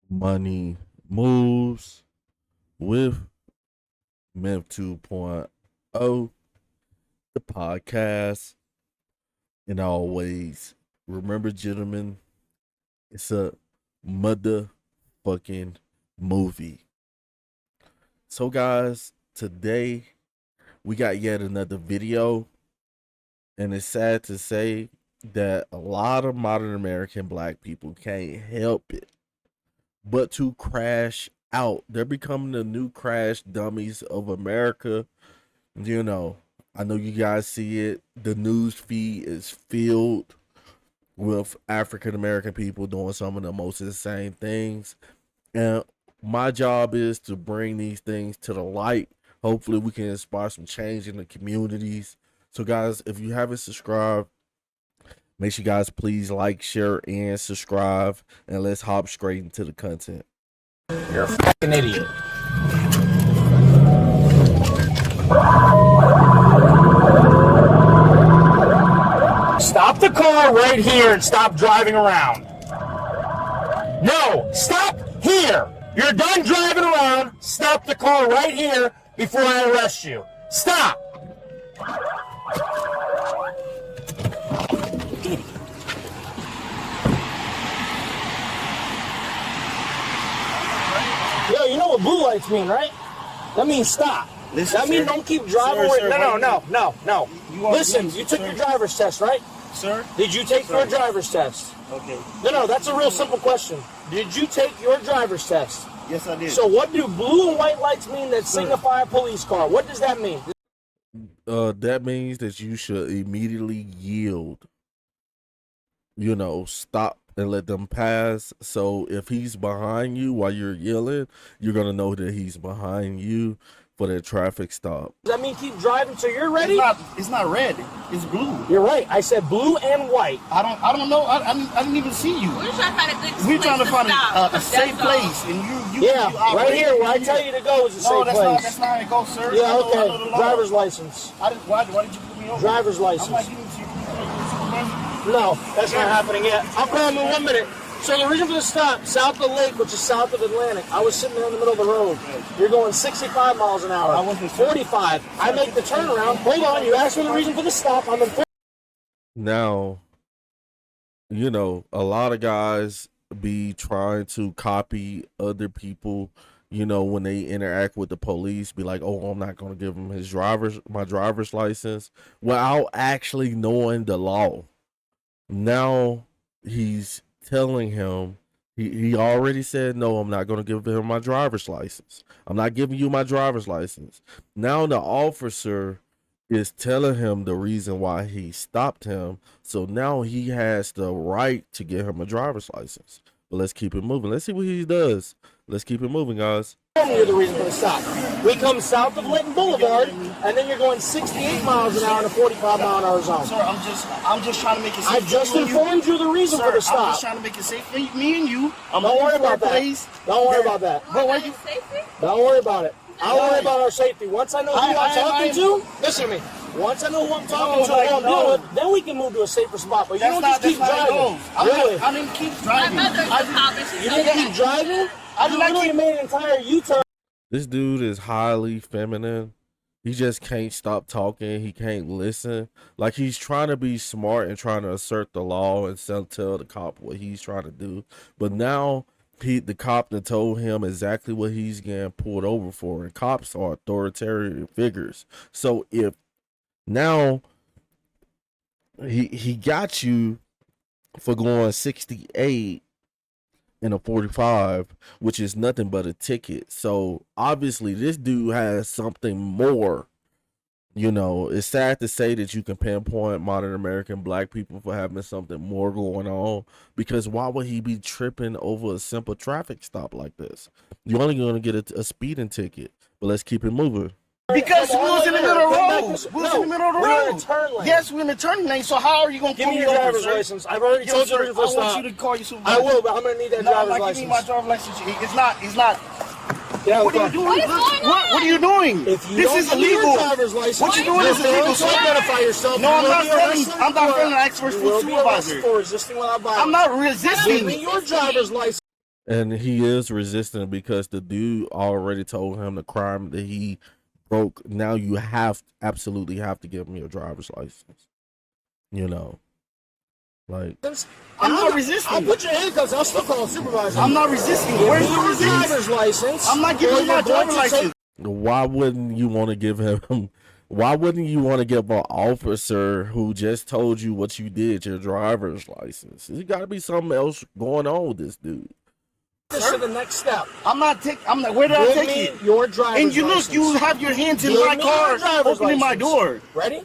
Money moves with Myth 2.0, the podcast. And always remember, gentlemen, it's a motherfucking movie. So, guys, today we got yet another video, and it's sad to say that a lot of modern American black people can't help it but to crash out. They're becoming the new crash dummies of America. You know, I know you guys see it. The news feed is filled with African American people doing some of the most insane things. And my job is to bring these things to the light. Hopefully, we can inspire some change in the communities. So, guys, if you haven't subscribed, make sure you guys please like, share, and subscribe. And let's hop straight into the content. You're a fucking idiot. Stop the car right here and stop driving around. No, stop here. You're done driving around. Stop the car right here before I arrest you. Stop. Yo, you know what blue lights mean, right? That means stop. Listen, that means don't keep driving. Sir, No. Listen, you took your driver's test, right? Sir? Did you take your driver's test? Okay. No, that's a real simple question. Did you take your driver's test? Yes, I did. So what do blue and white lights mean that signify a police car? What does that mean? That means that you should immediately yield. You know, stop and let them pass. So if he's behind you while you're yelling, you're gonna know that he's behind you for that traffic stop. Does that mean keep driving till you're ready? It's not red. It's blue. You're right. I said blue and white. I don't know. I didn't even see you. We're trying to find a good We're trying to find stop. a safe place, and you. Yeah, right here where I tell you to go is a safe place. That's not how it goes, sir. Yeah, okay. Driver's license. Why did you put me over? Driver's license. I'm not giving it to you. No, that's not happening yet. I'll call him in 1 minute. So the reason for the stop, south of the lake, which is south of Atlantic, I was sitting there in the middle of the road. You're going 65 miles an hour. I wasn't 45. I make the turnaround. Hold on, you asked me the reason for the stop. I'm in. Now, you know, a lot of guys be trying to copy other people, you know, when they interact with the police, be like, oh, I'm not going to give him my driver's license, without actually knowing the law. Now he's telling him, he already said, no, I'm not going to give him my driver's license. I'm not giving you my driver's license. Now the officer is telling him the reason why he stopped him. So now he has the right to give him a driver's license. But let's keep it moving. Let's see what he does. Let's keep it moving, guys. You're the reason for the stop. We come south of Lincoln Boulevard, and then you're going 68 miles an hour in a 45 mile an hour zone. Sir, I'm just trying to make it safe. I just informed you the reason for the stop. I'm just trying to make it safe for me and you. Don't worry about that. Don't worry about that. But why you? Don't worry about it. I'll worry about our safety. Once I know who I'm talking to, listen to me. Once I know who I'm talking to, what I'm dealing with, then we can move to a safer spot. But you don't just keep driving. Really? I didn't keep driving. My mother's a cop and she You didn't keep driving? I literally made an entire U-turn. This dude is highly feminine. He just can't stop talking. He can't listen. Like, he's trying to be smart and trying to assert the law and tell the cop what he's trying to do. But now the cop that told him exactly what he's getting pulled over for. And cops are authoritarian figures. So if now he got you for going 68 in a 45, which is nothing but a ticket. So obviously this dude has something more. You know, it's sad to say that you can pinpoint modern American black people for having something more going on, because why would he be tripping over a simple traffic stop like this? You're only going to get a speeding ticket. But let's keep it moving. Because we was in the middle of the road. We was in the middle of the road. We're in a turn lane. Yes, we're in the turn lane. So how are you going to Give me your driver's license. I've already told you the reason for the stop. I want you to call your supervisor. I will, but I'm going to need that driver's license. Give me my driver's license. It's not. Yeah, what are you doing? What are you doing? If you this don't is give me illegal. Your driver's license, what you doing is illegal. So identify yourself. No, I'm not failing. I'm ask for a supervisor. For resisting without violence. I'm not resisting. Give me your driver's license. And he is resisting because the dude already told him the crime that he broke. Now you absolutely have to give him your driver's license. You know, like I'm not resisting. I'll put your handcuffs. I'll still call a supervisor. I'm not resisting. Where's your driver's license? I'm not giving you my driver's license. why wouldn't you want to give him? Why wouldn't you want to give an officer who just told you what you did your driver's license? There's got to be something else going on with this dude. This to the next step. I'm not. Where did I take it? Your driver's And you license. look. You have your hands in my car, opening my door. Ready?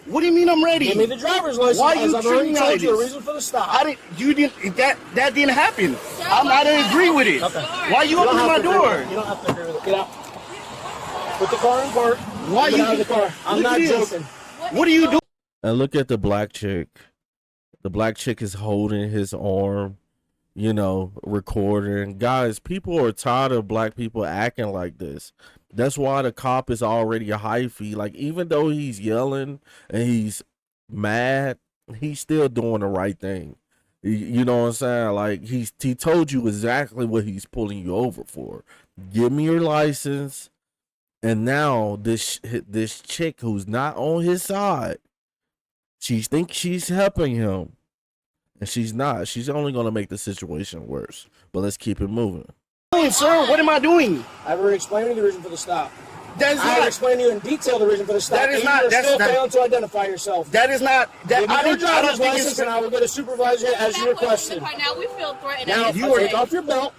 What do you mean I'm ready? Give me the driver's license. Why you I've already treating me told like you the this? reason for the stop. I didn't. You didn't. That didn't happen. I didn't agree with it. Okay. Why you opening my door? You don't have to agree with it. Get out. Put the car in park. Why Get you out of the car? I'm not joking. What are you doing? And look at the black chick. The black chick is holding his arm, you know, recording. Guys, people are tired of black people acting like this. That's why the cop is already a hyphy. Like, even though he's yelling and he's mad, he's still doing the right thing. You know what I'm saying? Like, he told you exactly what he's pulling you over for. Give me your license. And now this chick who's not on his side, she thinks she's helping him, and she's not. She's only going to make the situation worse. But let's keep it moving. Sir, what am I doing? I've already explained to you the reason for the stop. That's I not. explained to you in detail the reason for the stop. That is not. You're That's still not. failing to identify yourself. That is not. That Give me I your don't driver's think license, it's. and I will get a supervisor as you requested. Now we feel threatened. Now, You take off your belt.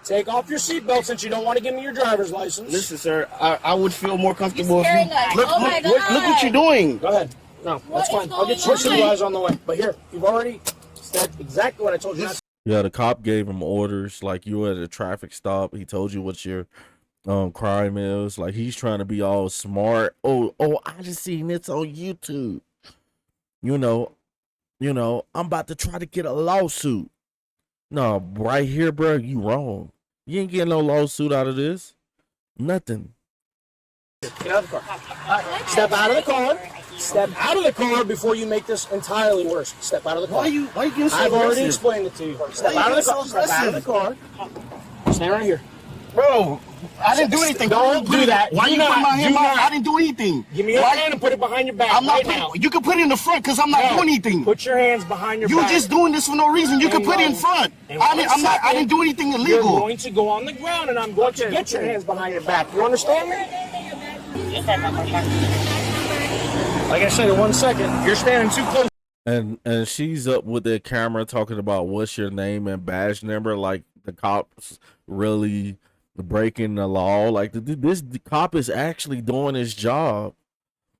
Take off your seatbelt since you don't want to give me your driver's license. Listen, sir. I would feel more comfortable if scaring you. us. Look, Oh my look what you're doing. Go ahead. No, that's fine. I'll get your supervisor on the way. But here, you've already said exactly what I told you not to. Yeah, the cop gave him orders. Like, you were at a traffic stop. He told you what your crime is. Like, he's trying to be all smart. Oh, I just seen this on YouTube. You know, I'm about to try to get a lawsuit. No, right here, bro, you wrong. You ain't getting no lawsuit out of this. Nothing. Get out of the car. Step out of the car. Step out of the car before you make this entirely worse. Step out of the car. Why you getting so I've already aggressive? explained it to you. Step out of the car. Step out of the car. Stay right here. Bro, I didn't do anything. Don't do that. Why Do you not. put my hand? Do not. I didn't do anything. Give me your hand and put it behind your back I'm not right putting, now. You can put it in the front because I'm not doing anything. Put your hands behind your You're back. just doing this for no reason. You can put it in front. I didn't do anything You're illegal. going to go on the ground and I'm going to get your hands behind your back. You understand me? Like I said, in 1 second, you're standing too close. And she's up with the camera talking about what's your name and badge number. Like, the cops really breaking the law. Like, the cop is actually doing his job,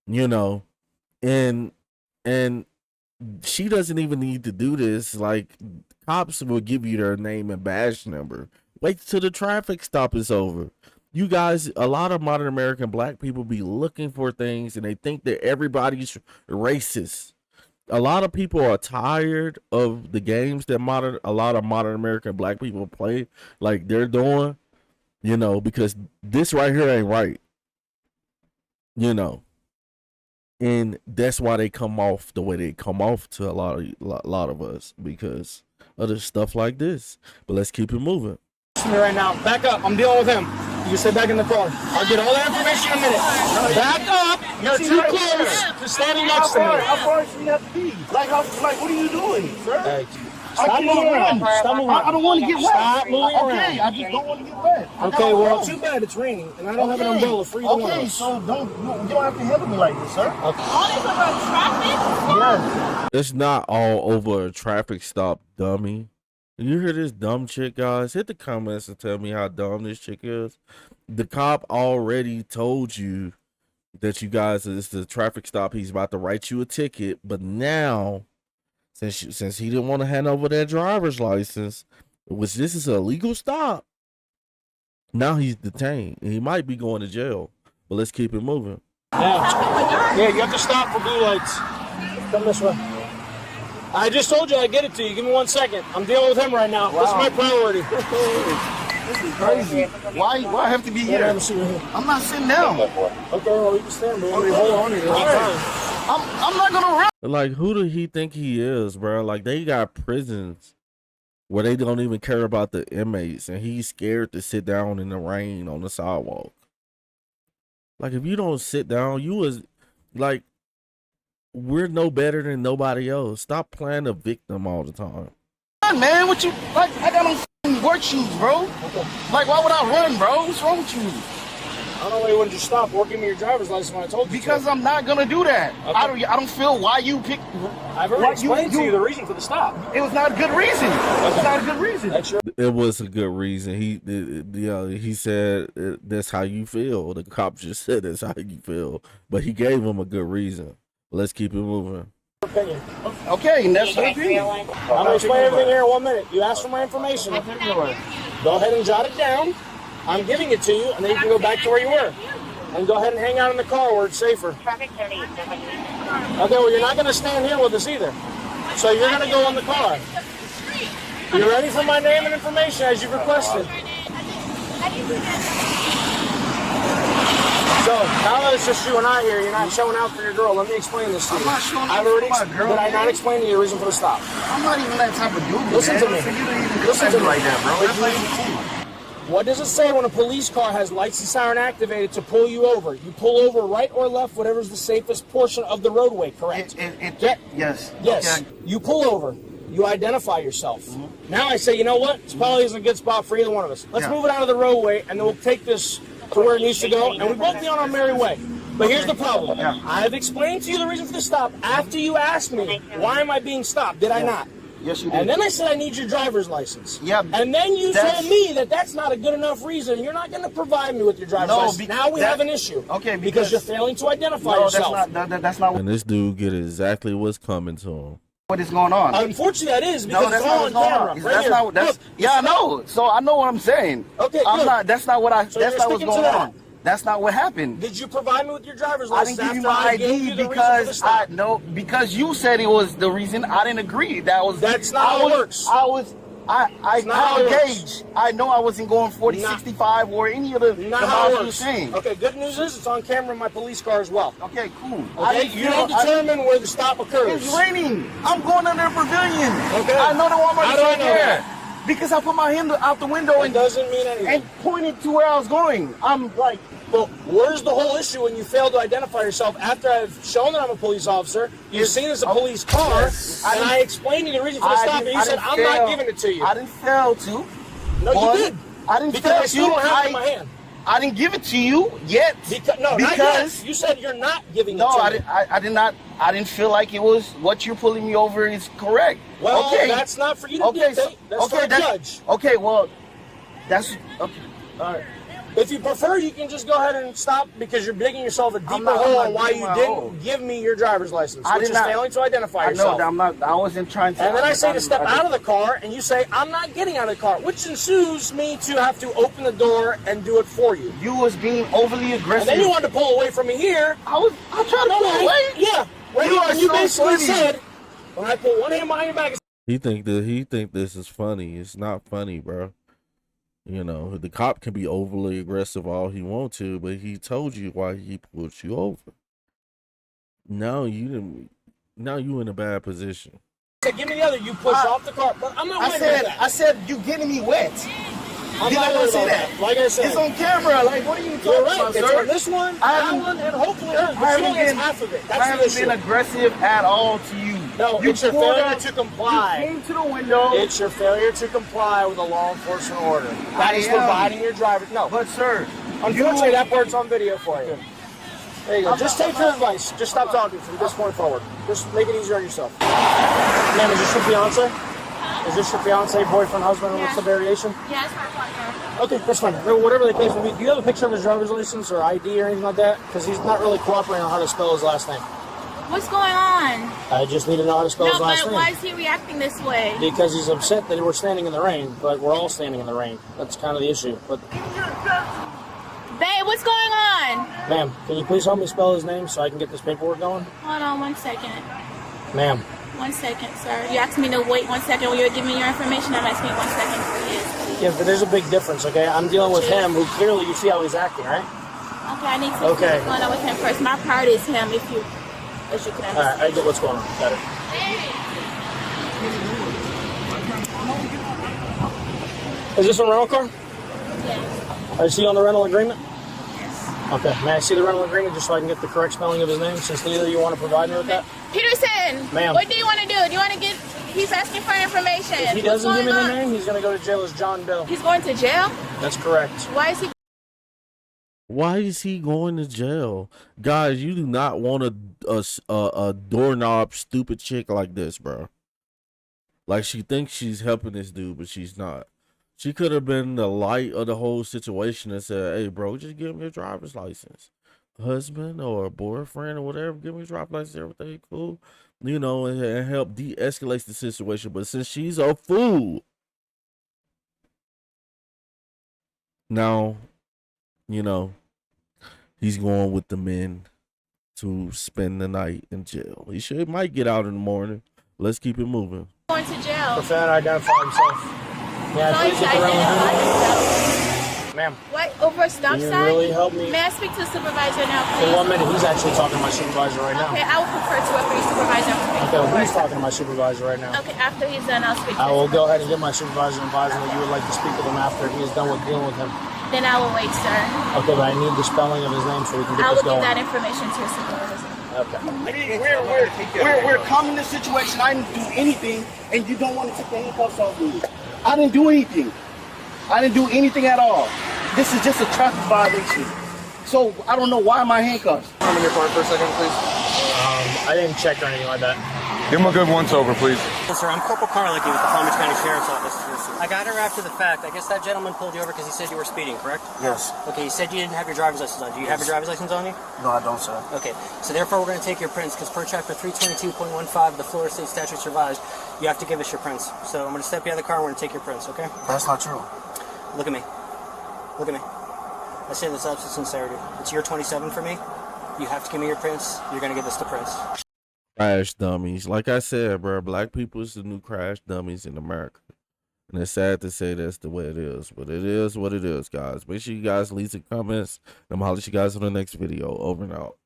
you know, and she doesn't even need to do this. Like, cops will give you their name and badge number. Wait till the traffic stop is over. You guys, a lot of modern American black people be looking for things and they think that everybody's racist. A lot of people are tired of the games that a lot of modern American black people play like they're doing, you know, because this right here ain't right, you know, and that's why they come off the way they come off to a lot of us, because of the stuff like this. But let's keep it moving. Listen to me right now. Back up. I'm dealing with him. You can stay back in the car. I'll get all that information in a minute. Back up. You're too close to standing next to me. How far should you have to be? Like, what are you doing, sir? Hey, I stop can't moving around. run. Stop moving I don't want to get wet. Stop moving around. Okay, I just don't want to get wet. Okay, well, too bad it's raining, and I don't have an umbrella for either one of Okay, us. so you don't have to handle me like this, sir. Only for traffic? Yes. It's not all over a traffic stop, dummy. You hear this dumb chick, guys? Hit the comments and tell me how dumb this chick is. The cop already told you that you guys, it's the traffic stop. He's about to write you a ticket, but now, since he didn't want to hand over that driver's license, which this is a legal stop, now he's detained. And he might be going to jail. But let's keep it moving. Yeah, you have to stop for blue lights. Come this way. I just told you I'd get it to you. Give me 1 second. I'm dealing with him right now. Wow. This is my priority. This is crazy. Why I have to be here? I'm not sitting down. Okay, well, you can stand, bro. Hold on to you. I'm not gonna run. Like, who do he think he is, bro? Like, they got prisons where they don't even care about the inmates, and he's scared to sit down in the rain on the sidewalk. Like, if you don't sit down, you was like, we're no better than nobody else. Stop playing the victim all the time. Man, what you like? I got on f***ing work shoes, bro. Like, why would I run, bro? What's wrong with you? I don't know why you wouldn't just stop or give me your driver's license when I told you Because to. I'm not gonna do that. Okay. I don't feel why you picked. I've already explained to you the reason for the stop. It was not a good reason. It's not a good reason. That's your. It was a good reason. He said that's how you feel. The cop just said that's how you feel, but he gave him a good reason. Let's keep it moving. Opinion. Okay, and that's your opinion. I'm gonna explain everything here in 1 minute. You asked for my information. Go ahead and jot it down. I'm giving it to you, and then you can go back to where you were. And go ahead and hang out in the car where it's safer. Okay, well, you're not going to stand here with us either. So you're going to go in the car. You ready for my name and information as you've requested? So, now that it's just you and I here, you're not showing out for your girl. Let me explain this to you. I'm not showing out for my girl. Did I not explain to you the reason for the stop? I'm not even that type of dude. Listen to me. So you don't even Listen to me like that, bro. That's not even cool. What does it say when a police car has lights and siren activated to pull you over? You pull over right or left, whatever's the safest portion of the roadway, correct? Yes. Yes. Okay. You pull over. You identify yourself. Now I say, you know what? This probably isn't a good spot for either one of us. Let's move it out of the roadway, and then we'll take this to where it needs to go, and we'll both be on our merry way. But here's the problem. I've explained to you the reason for the stop after you asked me, why am I being stopped? Did I not? Yes, you did. And then I said I need your driver's license. Yep. And then you told me that that's not a good enough reason. You're not going to provide me with your driver's license. Now we have an issue. Okay, because you're failing to identify yourself. That's not. And this dude get exactly what's coming to him. What is going on? Unfortunately, that is because that's it's all on camera. That's not. That's yeah, I know. So I know what I'm saying. Okay, I'm not. That's not what I. So that's not what's going on. That's not what happened. Did you provide me with your driver's I license? didn't give you my ID because you said it was the reason. I didn't agree. That's not how it works. I gauge. I know I wasn't going 40, 65 or any of the miles you were saying. Okay, good news is it's on camera in my police car as well. Okay, cool. Okay, you don't determine where the stop occurs. It's raining. I'm going under a pavilion. Okay. I know the Walmart is right there. That? Because I put my hand out the window and doesn't mean anything. And pointed to where I was going. I'm like, well, where's the whole issue when you fail to identify yourself after I've shown that I'm a police officer? You've seen it's a police car, and I explained to you the reason for the stop, and you said, I'm not giving it to you. I didn't fail to. No, you did. I didn't fail to. I still don't have it in my hand. I didn't give it to you yet. Not yet. You said you're not giving it to me. No, I did not. I didn't feel like it was what you're pulling me over is correct. Well, that's not for you to dictate. That's for a judge. Okay, well, that's okay. All right. If you prefer, you can just go ahead and stop because you're digging yourself a deeper hole on why you didn't give me your driver's license, which is failing to identify yourself. No, I'm not. I wasn't trying to. And then I say to step out of the car, and you say, I'm not getting out of the car, which ensues me to have to open the door and do it for you. You was being overly aggressive. And then you wanted to pull away from me here. I tried to pull away. Yeah. You basically said, when I put one hand behind your back. He think this is funny. It's not funny, bro. You know, the cop can be overly aggressive all he wants to, but he told you why he pulled you over. Now you in a bad position. Give me the other. You push off the car, but I'm not worried about that. I said you getting me wet. I'm not going to say that. Like I said, it's on camera. Like, what are you talking about, sir? It's on this one, that one, and hopefully half of it. I haven't been aggressive at all to you. No, it's your failure to comply. You came to the window. It's your failure to comply with a law enforcement order. That is providing your driver. No, but sir, unfortunately, that part's on video for you. There you go. Just take your advice. Just stop talking from this point forward. Just make it easier on yourself. Ma'am, is this your fiance? Is this your fiance, boyfriend, husband? What's the variation? Yeah, it's my partner. Okay, that's fine. Whatever the case may be, do you have a picture of his driver's license or ID or anything like that? Because he's not really cooperating on how to spell his last name. What's going on? I just need to know how to spell his last name. Why is he reacting this way? Because he's upset that we're standing in the rain, but we're all standing in the rain. That's kind of the issue. But babe, what's going on? Ma'am, can you please help me spell his name so I can get this paperwork going? Hold on 1 second. Ma'am. 1 second, sir. You asked me to wait 1 second when you were giving me your information. I'm asking 1 second, please. Yeah, but there's a big difference, okay? I'm dealing with him, who clearly you see how he's acting, right? Okay, I need to see what's going on with him first. My priority is him, as you can understand. All right, I get what's going on. Got it. Is this a rental car? Yes. Is he on the rental agreement? Yes. Okay. May I see the rental agreement just so I can get the correct spelling of his name, since neither of you want to provide me with that? Peterson! Ma'am. What do you want to do? Do you want to get... He's asking for information. If he doesn't give me the name, he's going to go to jail as John Doe. He's going to jail? That's correct. Why is he... Why is he going to jail? Guys, you do not want a doorknob stupid chick like this, bro. Like, she thinks she's helping this dude, but she's not. She could have been the light of the whole situation and said, hey, bro, just give me your driver's license. Husband or boyfriend or whatever, give me your driver's license, everything cool. You know, and help de-escalate the situation. But since she's a fool, now, you know, he's going with the men to spend the night in jail. He might get out in the morning. Let's keep it moving. Going to jail. The fan identify himself. Yeah, So please he's get the rental agreement. identified. Ma'am. What? Over a stop Can you sign? really help me? May I speak to the supervisor now, For please? 1 minute, he's actually talking to my supervisor right now. Okay, I will prefer to whoever your supervisor speaks Okay, well, he's to. talking to my supervisor right now. Okay, after he's done, I'll speak to I will him. go ahead and get my supervisor and advise him that you would like to speak with him after he is done with dealing with him. Then I will wait, sir. Okay, but I need the spelling of his name so we can get I this will give going. that information to your supervisor. Okay. We're calm in this situation. I didn't do anything, and you don't want to take the handcuffs off me. I didn't do anything. I didn't do anything at all. This is just a traffic violation. So I don't know why my handcuffs. Come in your car for a second, please. I didn't check or anything like that. Give him a good once over, please. Yes, sir. I'm Corporal Carlicky with the Palm Beach County Sheriff's Office. I got her after the fact. I guess that gentleman pulled you over because he said you were speeding, correct? Yes. Okay, he said you didn't have your driver's license on. Do you have your driver's license on you? No, I don't, sir. Okay, so therefore we're going to take your prints because per chapter 322.15 of the Florida State Statutes Revised, you have to give us your prints. So I'm going to step you out of the car and we're going to take your prints, okay? That's not true. Look at me. Look at me. I say this out of sincerity. It's year 27 for me. You have to give me your prints. You're going to give us the prints. Crash dummies. Like I said, bro, black people is the new crash dummies in America. And it's sad to say that's the way it is. But it is what it is, guys. Make sure you guys leave some comments. And I'm going to holler at you guys on the next video. Over and out.